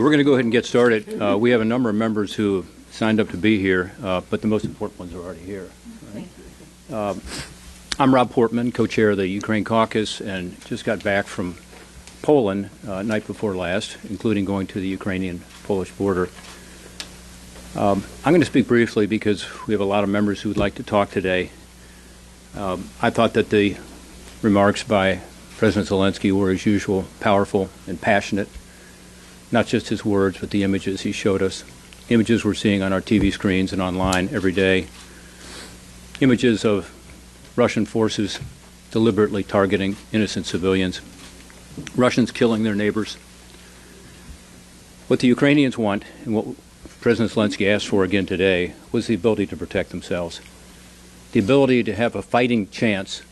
we're going to go ahead and get started. We have a number of members who have signed up to be here, but the most important ones are already here. Right? I'm Rob Portman, co-chair of the Ukraine caucus, and just got back from Poland night before last, including going to the Ukrainian-Polish border. I'm going to speak briefly because we have a lot of members who would like to talk today. I thought that the remarks by President Zelensky were, as usual, powerful and passionate. Not just his words, but the images he showed us. Images we're seeing on our TV screens and online every day. Images of Russian forces deliberately targeting innocent civilians. Russians killing their neighbors. What the Ukrainians want, and what President Zelensky asked for again today, was the ability to protect themselves. The ability to have a fighting chance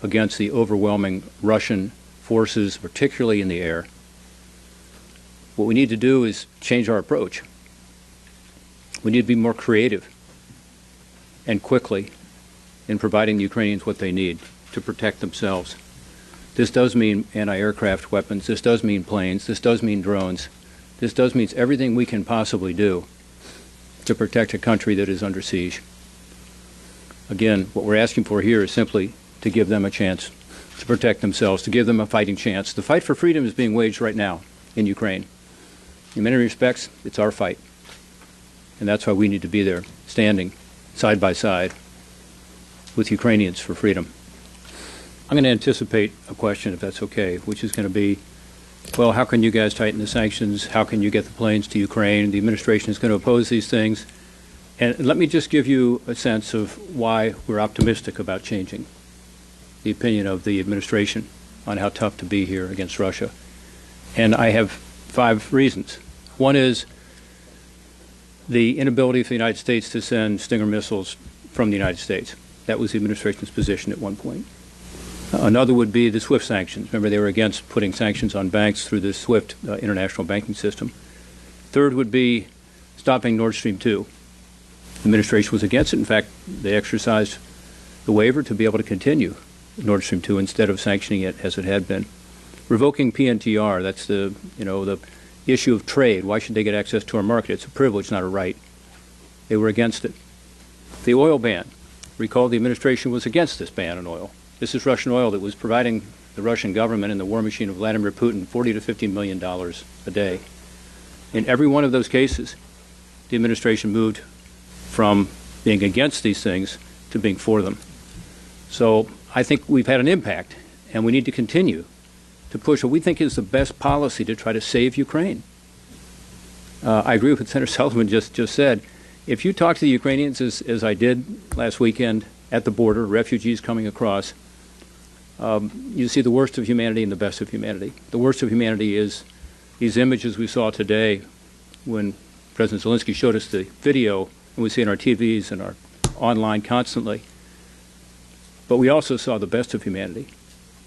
against the overwhelming Russian forces, particularly in the air. What we need to do is change our approach. We need to be more creative and quickly in providing the Ukrainians what they need to protect themselves. This does mean anti-aircraft weapons. This does mean planes. This does mean drones. This does mean everything we can possibly do to protect a country that is under siege. Again, what we're asking for here is simply to give them a chance to protect themselves, to give them a fighting chance. The fight for freedom is being waged right now in Ukraine. In many respects, it's our fight. And that's why we need to be there, standing side by side with Ukrainians for freedom. I'm going to anticipate a question, if that's okay, which is going to be, well, how can you guys tighten the sanctions? How can you get the planes to Ukraine? The administration is going to oppose these things. And let me just give you a sense of why we're optimistic about changing the opinion of the administration on how tough to be here against Russia. And I have 5 reasons. One is the inability for the United States to send Stinger missiles from the United States. That was the administration's position at one point. Another would be the SWIFT sanctions. Remember, they were against putting sanctions on banks through the SWIFT international banking system. Third would be stopping Nord Stream 2. The administration was against it. In fact, they exercised the waiver to be able to continue Nord Stream 2 instead of sanctioning it as it had been. Revoking PNTR, that's the issue of trade. Why should they get access to our market? It's a privilege, not a right. They were against it. The oil ban. Recall the administration was against this ban on oil. This is Russian oil that was providing the Russian government and the war machine of Vladimir Putin $40 to $50 million a day. In every one of those cases, the administration moved from being against these things to being for them. So I think we've had an impact, and we need to continue to push what we think is the best policy to try to save Ukraine. I agree with what Senator Sullivan just said. If you talk to the Ukrainians, as I did last weekend at the border, refugees coming across, you see the worst of humanity and the best of humanity. The worst of humanity is these images we saw today when President Zelensky showed us the video, and we see it on our TVs and our online constantly. But we also saw the best of humanity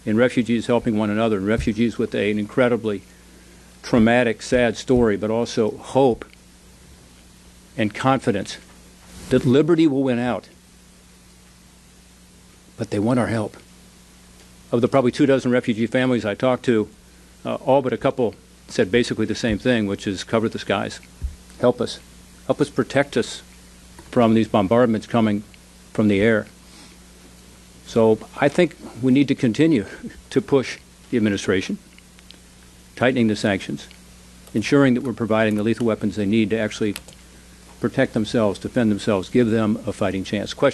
in refugees helping one another, and refugees with an incredibly traumatic, sad story, but also hope and confidence that liberty will win out. But they want our help. Of the probably 24 refugee families I talked to, all but a couple said basically the same thing, which is cover the skies. Help us. Help us protect us from these bombardments coming from the air. So I think we need to continue to push the administration, tightening the sanctions, ensuring that we're providing the lethal weapons they need to actually protect themselves, defend themselves, give them a fighting chance. Question